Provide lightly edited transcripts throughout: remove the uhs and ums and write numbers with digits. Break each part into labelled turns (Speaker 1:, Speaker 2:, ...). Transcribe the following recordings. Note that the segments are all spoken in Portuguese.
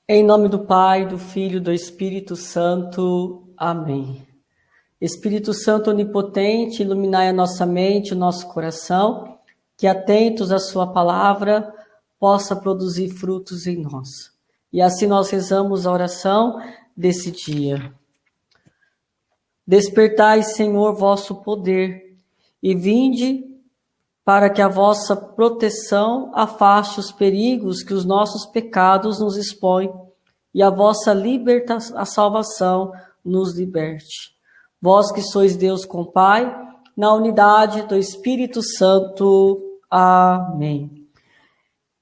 Speaker 1: Em nome do Pai, do Filho e do Espírito Santo. Amém. Espírito Santo onipotente, iluminai a nossa mente, o nosso coração, que atentos à sua palavra, possa produzir frutos em nós. E assim nós rezamos a oração desse dia. Despertai, Senhor, vosso poder, e vinde para que a vossa proteção afaste os perigos que os nossos pecados nos expõem, e a vossa a salvação nos liberte. Vós que sois Deus com Pai, na unidade do Espírito Santo. Amém.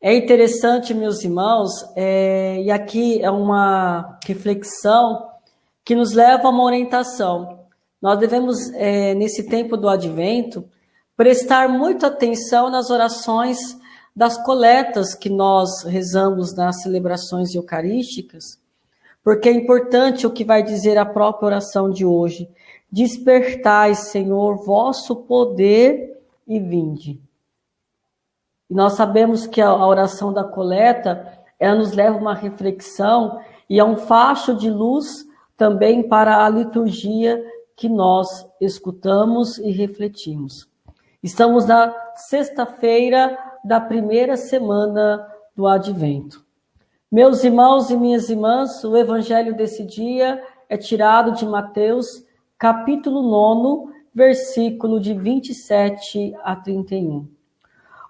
Speaker 1: É interessante, meus irmãos, e aqui é uma reflexão que nos leva a uma orientação. Nós devemos, nesse tempo do Advento, prestar muita atenção nas orações das coletas que nós rezamos nas celebrações eucarísticas, porque é importante o que vai dizer a própria oração de hoje. Despertai, Senhor, vosso poder e vinde. E nós sabemos que a oração da coleta, ela nos leva a uma reflexão e é um facho de luz também para a liturgia que nós escutamos e refletimos. Estamos na sexta-feira da primeira semana do Advento. Meus irmãos e minhas irmãs, o evangelho desse dia é tirado de Mateus, capítulo 9, versículo de 27 a 31.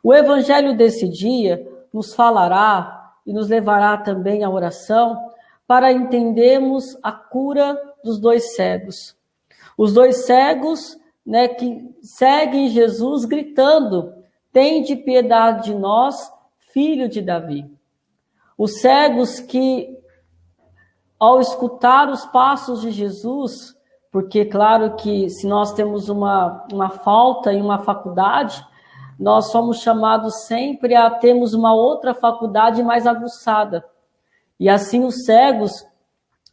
Speaker 1: O evangelho desse dia nos falará e nos levará também à oração para entendermos a cura dos dois cegos. Os dois cegos, que seguem Jesus gritando: tende piedade de nós, filho de Davi. Os cegos que, ao escutar os passos de Jesus, porque claro que se nós temos uma falta em uma faculdade, nós somos chamados sempre a termos uma outra faculdade mais aguçada. E assim os cegos,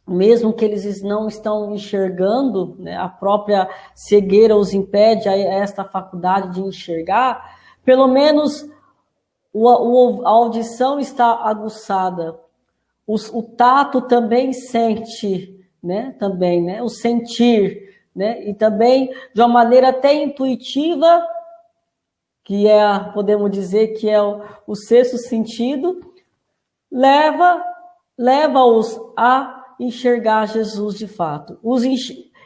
Speaker 1: mesmo que eles não estão enxergando, a própria cegueira os impede a esta faculdade de enxergar, pelo menos a audição está aguçada. O tato também sente, o sentir, e também de uma maneira até intuitiva, que podemos dizer que é o sexto sentido, leva-os a enxergar Jesus de fato.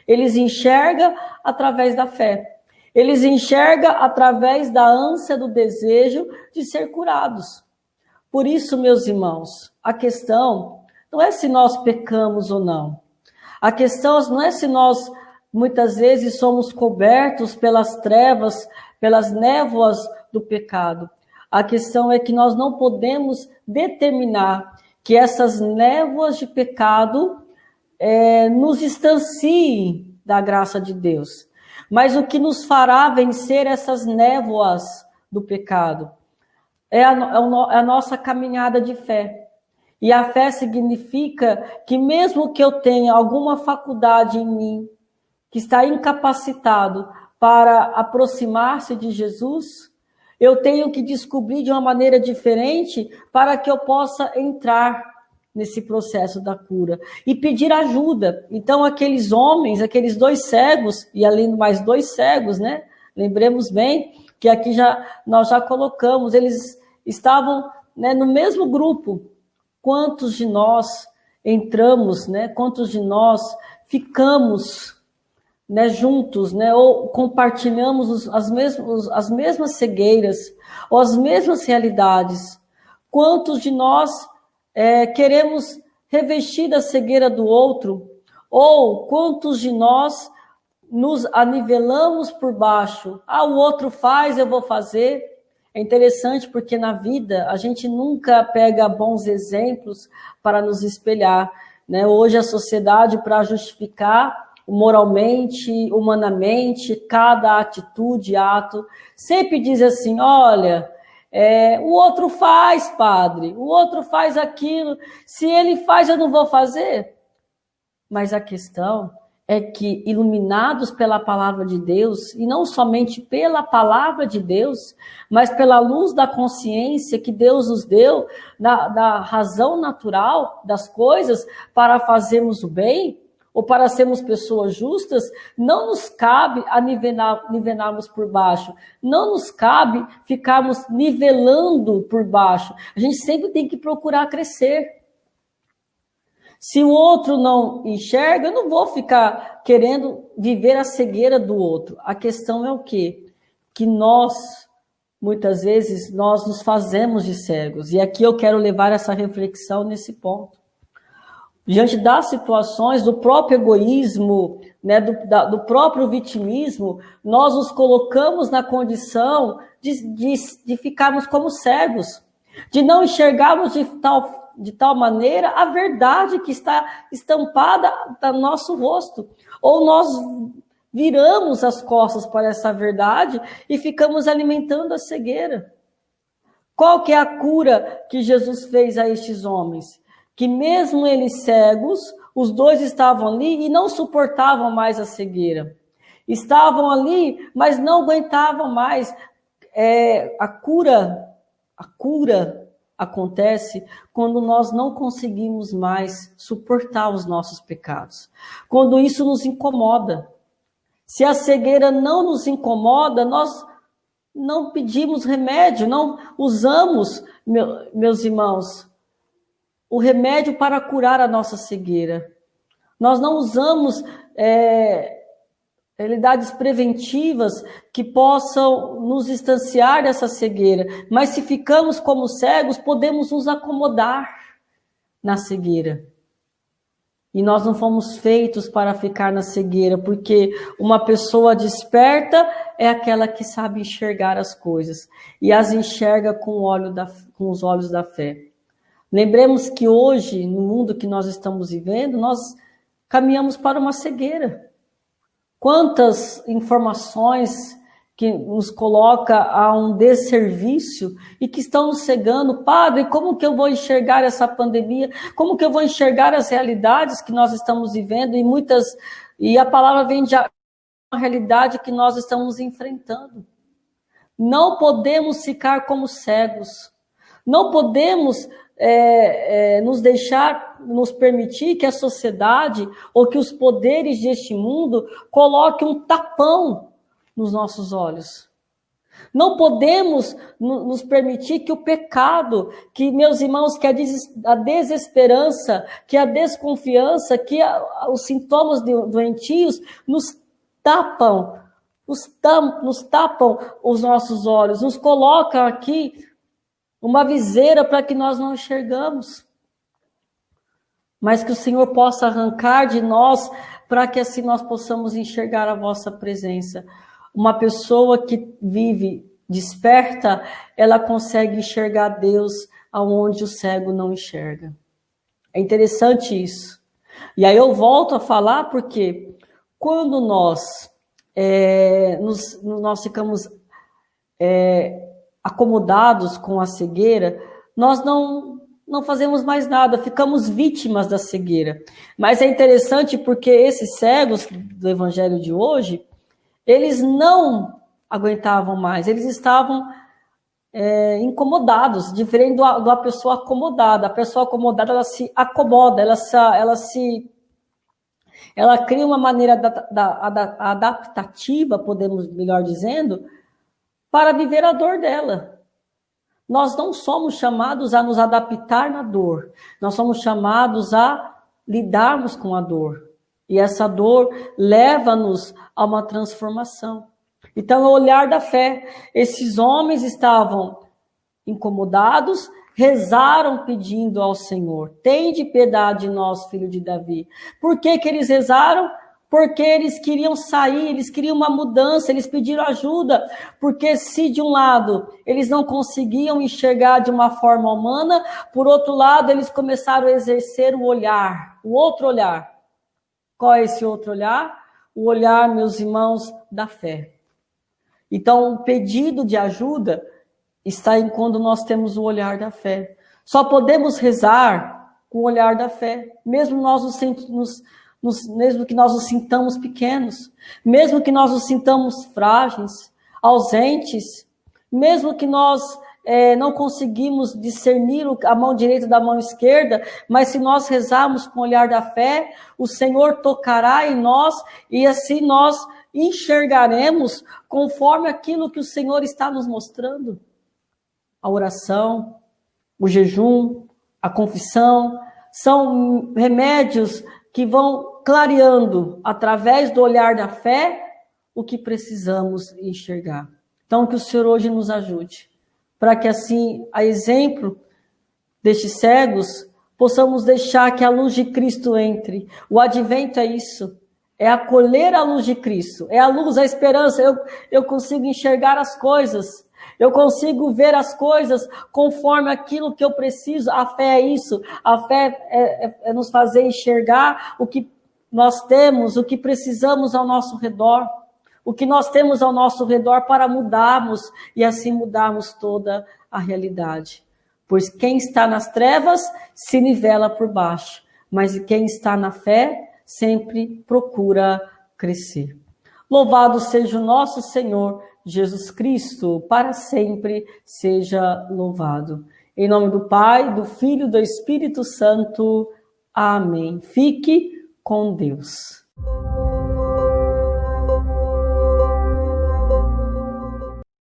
Speaker 1: Eles enxergam através da fé. Eles enxergam através da ânsia, do desejo de ser curados. Por isso, meus irmãos, a questão não é se nós pecamos ou não. A questão não é se nós, muitas vezes, somos cobertos pelas trevas, pelas névoas do pecado. A questão é que nós não podemos determinar que essas névoas de pecado nos distanciem da graça de Deus. Mas o que nos fará vencer essas névoas do pecado é a nossa caminhada de fé. E a fé significa que mesmo que eu tenha alguma faculdade em mim, que está incapacitado para aproximar-se de Jesus, eu tenho que descobrir de uma maneira diferente para que eu possa entrar nesse processo da cura e pedir ajuda. Então, aqueles homens, aqueles dois cegos, e além de mais dois cegos, lembremos bem que aqui nós já colocamos, eles estavam no mesmo grupo. Quantos de nós entramos, quantos de nós ficamos juntos, ou compartilhamos as mesmas cegueiras, ou as mesmas realidades. Quantos de nós queremos revestir da cegueira do outro, ou quantos de nós nos anivelamos por baixo? O outro faz, eu vou fazer. É interessante porque na vida a gente nunca pega bons exemplos para nos espelhar. Hoje a sociedade, para justificar moralmente, humanamente, cada atitude, ato, sempre diz assim: olha, o outro faz, padre, o outro faz aquilo, se ele faz eu não vou fazer. Mas a questão é que, iluminados pela palavra de Deus, e não somente pela palavra de Deus, mas pela luz da consciência que Deus nos deu, da razão natural das coisas, para fazermos o bem, ou para sermos pessoas justas, não nos cabe nivelarmos por baixo, não nos cabe ficarmos nivelando por baixo. A gente sempre tem que procurar crescer. Se o outro não enxerga, eu não vou ficar querendo viver a cegueira do outro. A questão é o quê? Que nós, muitas vezes, nós nos fazemos de cegos. E aqui eu quero levar essa reflexão nesse ponto. Diante das situações, do próprio egoísmo, né, do próprio vitimismo, nós nos colocamos na condição de ficarmos como cegos, de não enxergarmos de tal maneira a verdade que está estampada no nosso rosto. Ou nós viramos as costas para essa verdade e ficamos alimentando a cegueira. Qual que é a cura que Jesus fez a estes homens? Que mesmo eles cegos, os dois estavam ali e não suportavam mais a cegueira. Estavam ali, mas não aguentavam mais. A cura acontece quando nós não conseguimos mais suportar os nossos pecados. Quando isso nos incomoda. Se a cegueira não nos incomoda, nós não pedimos remédio, não usamos, meus irmãos, o remédio para curar a nossa cegueira. Nós não usamos realidades preventivas que possam nos distanciar dessa cegueira. Mas se ficamos como cegos, podemos nos acomodar na cegueira. E nós não fomos feitos para ficar na cegueira, porque uma pessoa desperta é aquela que sabe enxergar as coisas e as enxerga com os olhos da fé. Lembremos que hoje, no mundo que nós estamos vivendo, nós caminhamos para uma cegueira. Quantas informações que nos coloca a um desserviço e que estão nos cegando. Padre, como que eu vou enxergar essa pandemia? Como que eu vou enxergar as realidades que nós estamos vivendo? E a palavra vem de uma realidade que nós estamos enfrentando. Não podemos ficar como cegos. Não podemos nos permitir que a sociedade ou que os poderes deste mundo coloquem um tapão nos nossos olhos. Não podemos nos permitir que o pecado, que, meus irmãos, que a desesperança, que a desconfiança, que os sintomas doentios nos tapam os nossos olhos, nos colocam aqui uma viseira para que nós não enxergamos. Mas que o Senhor possa arrancar de nós, para que assim nós possamos enxergar a vossa presença. Uma pessoa que vive desperta, ela consegue enxergar Deus aonde o cego não enxerga. É interessante isso. E aí eu volto a falar porque quando nós ficamos acomodados com a cegueira, nós não fazemos mais nada, ficamos vítimas da cegueira. Mas é interessante porque esses cegos do evangelho de hoje, eles não aguentavam mais, eles estavam incomodados, diferente da pessoa acomodada. A pessoa acomodada, ela se acomoda, ela cria uma maneira adaptativa, podemos melhor dizendo, para viver a dor dela. Nós não somos chamados a nos adaptar na dor. Nós somos chamados a lidarmos com a dor. E essa dor leva-nos a uma transformação. Então, é o olhar da fé. Esses homens estavam incomodados, rezaram pedindo ao Senhor: tende piedade de nós, filho de Davi. Por que que eles rezaram? Porque eles queriam sair, eles queriam uma mudança, eles pediram ajuda, porque se de um lado eles não conseguiam enxergar de uma forma humana, por outro lado eles começaram a exercer o olhar, o outro olhar. Qual é esse outro olhar? O olhar, meus irmãos, da fé. Então, o pedido de ajuda está em quando nós temos o olhar da fé. Só podemos rezar com o olhar da fé, mesmo nós mesmo que nós nos sintamos pequenos, mesmo que nós nos sintamos frágeis, ausentes, mesmo que nós não conseguimos discernir a mão direita da mão esquerda, mas se nós rezarmos com o olhar da fé, o Senhor tocará em nós e assim nós enxergaremos conforme aquilo que o Senhor está nos mostrando. A oração, o jejum, a confissão, são remédios que vão clareando, através do olhar da fé, o que precisamos enxergar. Então, que o Senhor hoje nos ajude, para que assim, a exemplo destes cegos, possamos deixar que a luz de Cristo entre. O advento é isso, é acolher a luz de Cristo, é a luz, a esperança. Eu consigo enxergar as coisas, eu consigo ver as coisas conforme aquilo que eu preciso. A fé é isso, a fé é nos fazer enxergar o que nós temos, o que precisamos ao nosso redor, o que nós temos ao nosso redor para mudarmos e assim mudarmos toda a realidade. Pois quem está nas trevas se nivela por baixo, mas quem está na fé sempre procura crescer. Louvado seja o nosso Senhor Jesus Cristo, para sempre seja louvado. Em nome do Pai, do Filho e do Espírito Santo. Amém. Fique com Deus.